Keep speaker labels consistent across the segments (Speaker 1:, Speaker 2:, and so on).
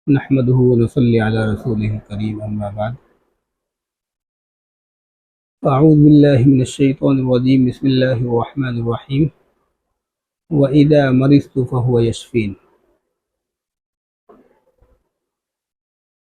Speaker 1: नहमदुहु व नसल्ली अला रसूलिहिल करीम अम्मा बाद अऊज़ु बिल्लाहि मिनश शैतानिर रजीम बिस्मिल्लाहिर रहमानिर रहीम व इज़ा मरिज़तु फहुव यशफ़ीन।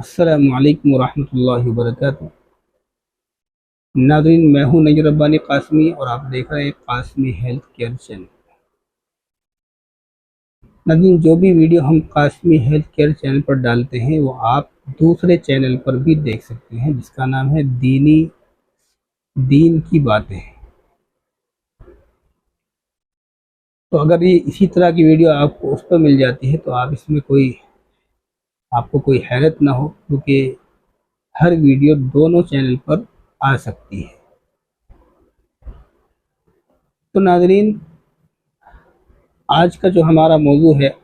Speaker 1: अस्सलामु अलैकुम व रहमतुल्लाहि व बरकातुहू। नाज़रीन, मैं हूँ नईर रब्बानी क़ासिमी और आप देख रहे हैं क़ासिमी हेल्थ केयर चैनल। नाज़रीन, जो भी वीडियो हम क़ासिमी हेल्थ केयर चैनल पर डालते हैं वो आप दूसरे चैनल पर भी देख सकते हैं, जिसका नाम है दीन की बातें। तो अगर ये इसी तरह की वीडियो आपको उस पर मिल जाती है तो आप इसमें आपको कोई हैरत ना हो, क्योंकि हर वीडियो दोनों चैनल पर आ सकती है। तो नाज़रीन, आज का जो हमारा मौजू है,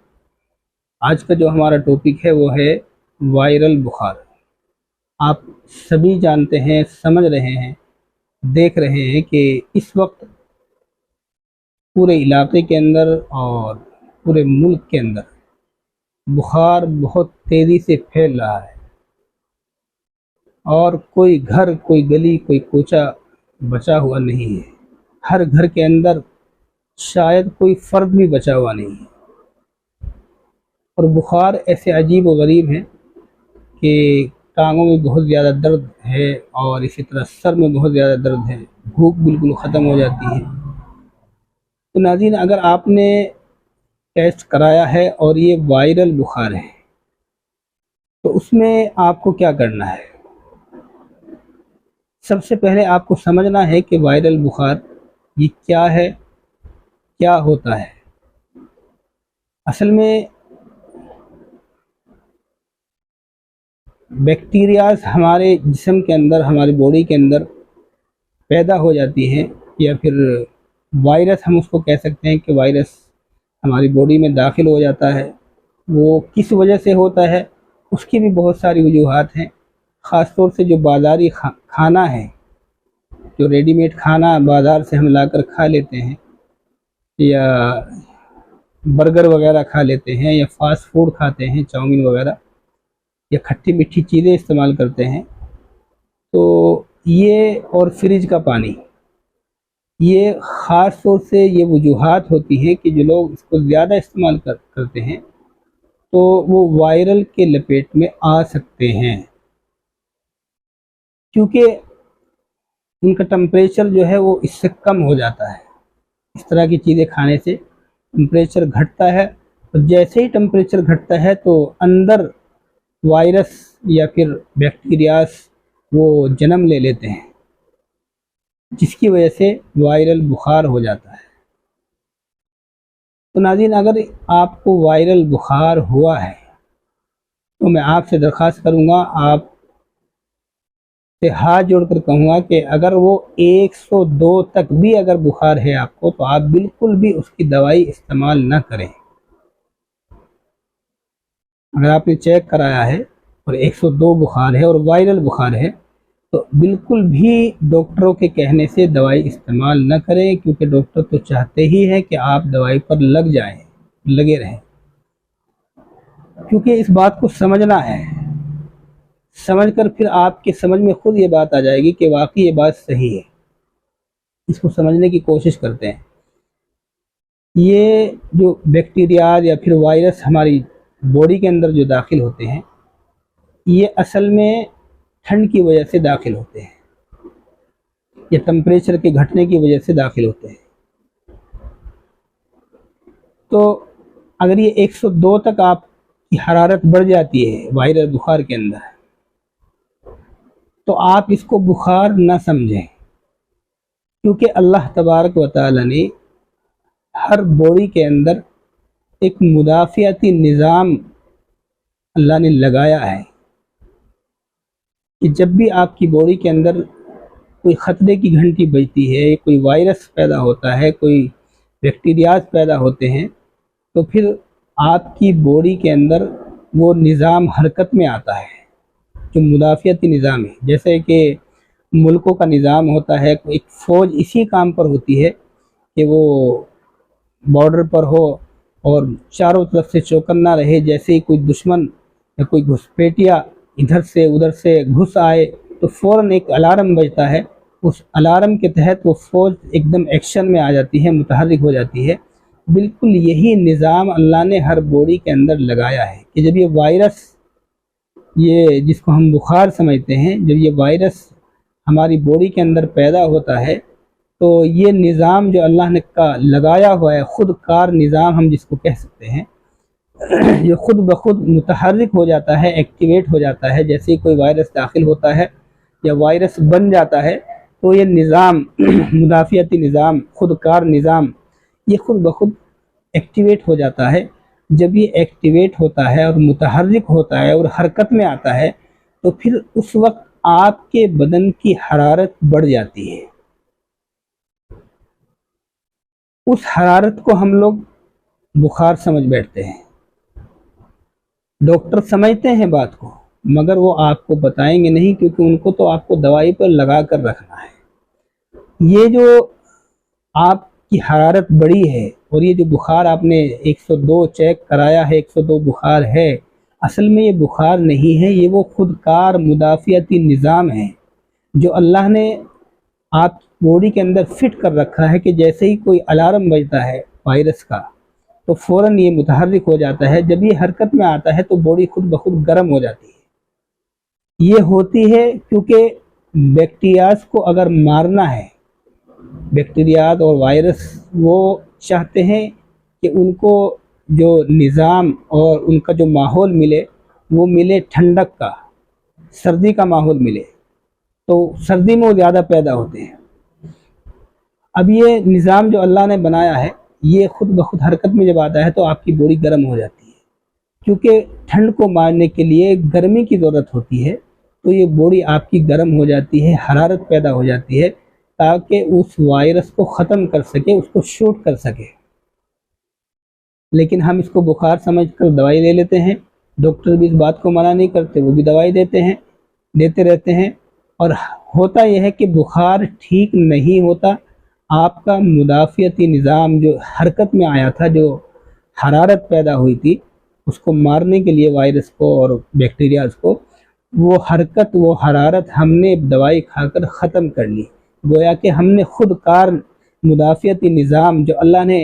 Speaker 1: आज का जो हमारा टॉपिक है वो है वायरल बुखार। आप सभी जानते हैं, समझ रहे हैं, देख रहे हैं कि इस वक्त पूरे इलाके के अंदर और पूरे मुल्क के अंदर बुखार बहुत तेज़ी से फैल रहा है और कोई घर, कोई गली, कोई कोचा बचा हुआ नहीं है। हर घर के अंदर शायद कोई फ़र्द भी बचा हुआ नहीं है। और बुखार ऐसे अजीब व गरीब हैं कि टांगों में बहुत ज़्यादा दर्द है और इसी तरह सर में बहुत ज़्यादा दर्द है, भूख बिल्कुल ख़त्म हो जाती है। तो नाज़रीन, अगर आपने टेस्ट कराया है और ये वायरल बुखार है तो उसमें आपको क्या करना है? सबसे पहले आपको समझना है कि वायरल बुखार ये क्या है, क्या होता है। असल में बैक्टीरियाज हमारे जिस्म के अंदर, हमारी बॉडी के अंदर पैदा हो जाती हैं, या फिर वायरस हम उसको कह सकते हैं कि वायरस हमारी बॉडी में दाखिल हो जाता है। वो किस वजह से होता है उसकी भी बहुत सारी वजूहात हैं। ख़ास तौर से जो बाज़ारी खाना है, जो रेडीमेड खाना बाज़ार से हम लाकर खा लेते हैं, या बर्गर वगैरह खा लेते हैं, या फास्ट फूड खाते हैं, चाउमीन वगैरह, या खट्टी मीठी चीज़ें इस्तेमाल करते हैं, तो ये और फ्रिज का पानी, ये ख़ास तौर से ये वजूहात होती हैं कि जो लोग इसको ज़्यादा इस्तेमाल करते हैं तो वो वायरल के लपेट में आ सकते हैं, क्योंकि उनका टेम्परेचर जो है वो इससे कम हो जाता है। इस तरह की चीज़ें खाने से टेम्परेचर घटता है, और जैसे ही टेम्परेचर घटता है तो अंदर वायरस या फिर बैक्टीरियाज वो जन्म ले लेते हैं, जिसकी वजह से वायरल बुखार हो जाता है। तो नाज़रीन, अगर आपको वायरल बुखार हुआ है तो मैं आपसे दरख्वास्त करूँगा, आप से हाथ जोड़कर कहूँगा कि अगर वो 102 तक भी अगर बुखार है आपको, तो आप बिल्कुल भी उसकी दवाई इस्तेमाल ना करें। अगर आपने चेक कराया है और 102 बुखार है और वायरल बुखार है तो बिल्कुल भी डॉक्टरों के कहने से दवाई इस्तेमाल न करें, क्योंकि डॉक्टर तो चाहते ही हैं कि आप दवाई पर लगे रहें। क्योंकि इस बात को समझना है, समझकर फिर आपके समझ में खुद ये बात आ जाएगी कि वाकई ये बात सही है। इसको समझने की कोशिश करते हैं। ये जो बैक्टीरिया या फिर वायरस हमारी बॉडी के अंदर जो दाखिल होते हैं, ये असल में ठंड की वजह से दाखिल होते हैं, या टेम्परेचर के घटने की वजह से दाखिल होते हैं। तो अगर ये 102 तक आपकी हरारत बढ़ जाती है वायरल बुखार के अंदर, तो आप इसको बुखार न समझें, क्योंकि अल्लाह तबारक व तआला ने हर बॉडी के अंदर एक मुदाफ़ियाती निज़ाम अल्लाह ने लगाया है कि जब भी आपकी बॉडी के अंदर कोई ख़तरे की घंटी बजती है, कोई वायरस पैदा होता है, कोई बैक्टीरियाज पैदा होते हैं, तो फिर आपकी बॉडी के अंदर वो निज़ाम हरकत में आता है, जो मुदाफ़ियाती निज़ाम है। जैसे कि मुल्कों का निज़ाम होता है, एक फ़ौज इसी काम पर होती है कि वो बॉर्डर पर हो और चारों तरफ से चौकन्ना रहे। जैसे ही कोई दुश्मन یا کوئی घुसपैठिया इधर से उधर से घुस आए तो फ़ौरन एक अलार्म बजता है, उस अलार्म के तहत वो फ़ौज एकदम एक्शन में आ जाती है, मुतहर्रिक हो जाती है। बिल्कुल यही निज़ाम अल्लाह ने हर बॉडी के अंदर लगाया है कि जब ये वायरस, ये जिसको हम बुखार समझते हैं, जब ये वायरस हमारी बॉडी के अंदर पैदा होता है तो ये निज़ाम जो अल्लाह ने का लगाया हुआ है, ख़ुद कार निज़ाम हम जिसको कह सकते हैं, ये ख़ुद ब खुद मुतहर्रिक हो जाता है, एक्टिवेट हो जाता है। जैसे ही कोई वायरस दाखिल होता है या वायरस बन जाता है तो ये निज़ाम मुदाफ़ियती निज़ाम, ख़ुद कार निज़ाम, ये ख़ुद ब खुद एक्टिवेट हो जाता है। जब ये एक्टिवेट होता है और मुतहर्रिक होता है और हरकत में आता है तो फिर उस वक्त आपके बदन की हरारत बढ़ जाती है। उस हरारत को हम लोग बुखार समझ बैठते हैं। डॉक्टर समझते हैं बात को, मगर वो आपको बताएंगे नहीं, क्योंकि उनको तो आपको दवाई पर लगा कर रखना है। ये जो आपकी हरारत बढ़ी है और ये जो बुखार आपने 102 चेक कराया है, 102 बुखार है, असल में ये बुखार नहीं है, ये वो खुदकार मुदाफ़ियती निज़ाम है जो अल्लाह ने आप बॉडी के अंदर फिट कर रखा है कि जैसे ही कोई अलार्म बजता है वायरस का तो फ़ौरन ये मुतहर्रिक हो जाता है। जब ये हरकत में आता है तो बॉडी खुद ब खुद गर्म हो जाती है। ये होती है क्योंकि बैक्टीरियाज को अगर मारना है, बैक्टीरियाज और वायरस वो चाहते हैं कि उनको जो निज़ाम और उनका जो माहौल मिले वो मिले ठंडक का, सर्दी का माहौल मिले, तो सर्दी में वो ज़्यादा पैदा होते हैं। अब ये निज़ाम जो अल्लाह ने बनाया है ये ख़ुद ब खुद हरकत में जब आता है तो आपकी बॉडी गर्म हो जाती है, क्योंकि ठंड को मारने के लिए गर्मी की ज़रूरत होती है। तो ये बॉडी आपकी गर्म हो जाती है, हरारत पैदा हो जाती है ताकि उस वायरस को ख़त्म कर सके, उसको शूट कर सके। लेकिन हम इसको बुखार समझकर दवाई ले लेते हैं। डॉक्टर भी इस बात को मना नहीं करते, वो भी दवाई देते रहते हैं। और होता यह है कि बुखार ठीक नहीं होता, आपका मुदाफ़ियती निज़ाम जो हरकत में आया था, जो हरारत पैदा हुई थी उसको मारने के लिए वायरस को और बैक्टीरियाज को, वो हरकत, वो हरारत हमने दवाई खाकर ख़त्म कर ली। गोया कि हमने खुद कार मुदाफ़ियती निज़ाम जो अल्लाह ने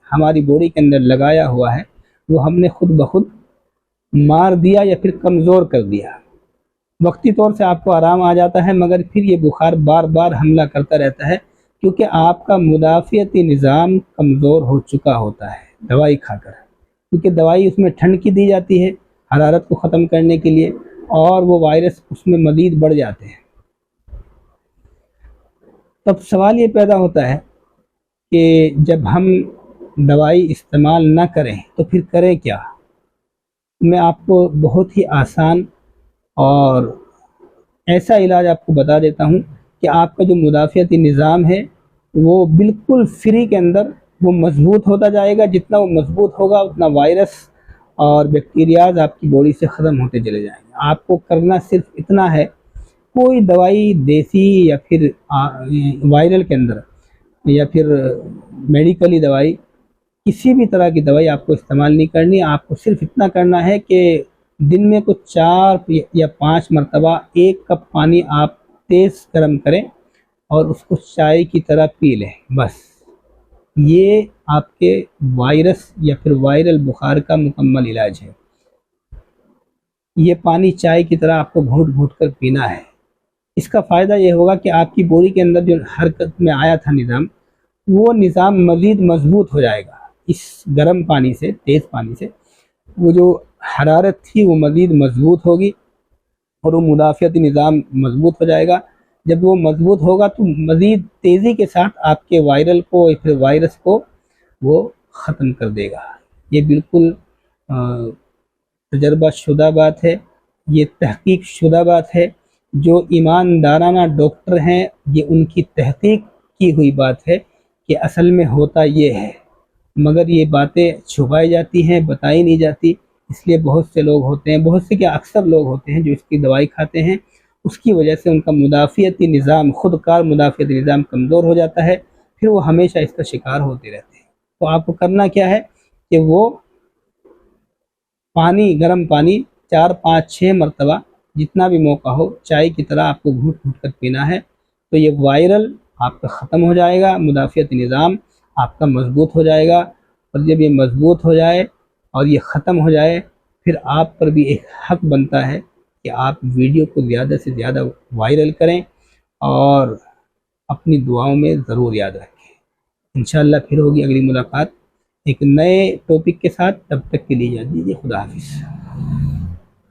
Speaker 1: हमारी बॉडी के अंदर लगाया हुआ है वो हमने खुद ब खुद मार दिया या फिर कमज़ोर कर दिया। वक्ती तौर से आपको आराम आ जाता है, मगर फिर ये बुखार बार बार हमला करता रहता है क्योंकि आपका मुदाफ़ियती निज़ाम कमज़ोर हो चुका होता है दवाई खाकर। क्योंकि दवाई उसमें ठंड की दी जाती है हरारत को ख़त्म करने के लिए, और वो वायरस उसमें मज़ीद बढ़ जाते हैं। तब सवाल ये पैदा होता है कि जब हम दवाई इस्तेमाल ना करें तो फिर करें क्या। मैं आपको बहुत ही आसान और ऐसा इलाज आपको बता देता हूँ कि आपका जो मुदाफ़ियती निज़ाम है वो बिल्कुल फ्री के अंदर वो मज़बूत होता जाएगा। जितना वो मज़बूत होगा उतना वायरस और बैक्टीरियाज आपकी बॉडी से ख़त्म होते चले जाएंगे। आपको करना सिर्फ इतना है, कोई दवाई देसी या फिर वायरल के अंदर या फिर मेडिकली दवाई, किसी भी तरह की दवाई आपको इस्तेमाल नहीं करनी। आपको सिर्फ इतना करना है कि दिन में कुछ 4 या 5 मरतबा 1 कप पानी आप तेज़ गर्म करें और उसको चाय की तरह पी लें। बस ये आपके वायरस या फिर वायरल बुखार का मुकम्मल इलाज है। ये पानी चाय की तरह आपको घूंट घूंट कर पीना है। इसका फ़ायदा ये होगा कि आपकी बॉडी के अंदर जो हरकत में आया था निज़ाम, वो निज़ाम मज़ीद मज़बूत हो जाएगा। इस गर्म पानी से, तेज़ पानी से वो जो हरारत थी वो मज़ीद मज़बूत होगी और वो मुदाफ़ियती निज़ाम मज़बूत हो जाएगा। जब वो मज़बूत होगा तो मज़ीद तेज़ी के साथ आपके वायरल को या फिर वायरस को वो ख़त्म कर देगा। ये बिल्कुल तजर्बा शुदा बात है, ये तहकीक शुदा बात है। जो ईमानदाराना डॉक्टर हैं ये उनकी तहकीक की हुई बात है कि असल में होता ये है, मगर ये बातें छुपाई जाती हैं, बताई नहीं जाती। इसलिए बहुत से लोग होते हैं, बहुत से क्या अक्सर लोग होते हैं जो इसकी दवाई खाते हैं, उसकी वजह से उनका मुदाफ़ियती निज़ाम, खुदकार मुदाफ़ियती निज़ाम कमज़ोर हो जाता है, फिर वो हमेशा इसका शिकार होते रहते हैं। तो आपको करना क्या है कि वो पानी, गर्म पानी 4 5 6 مرتبہ جتنا بھی موقع ہو چائے کی طرح آپ کو گھونٹ گھونٹ کر پینا ہے، تو یہ وائرل آپ کا ختم ہو جائے گا، مدافعت نظام آپ کا مضبوط ہو جائے گا۔ اور جب یہ مضبوط ہو جائے اور یہ ختم ہو جائے، پھر آپ پر بھی ایک حق بنتا ہے کہ آپ ویڈیو کو زیادہ سے زیادہ وائرل کریں اور اپنی دعاؤں میں ضرور یاد رکھیں۔ انشاءاللہ پھر ہوگی اگلی ملاقات ایک نئے ٹاپک کے ساتھ، تب تک کے لیے اجازت دیجیے، خدا حافظ۔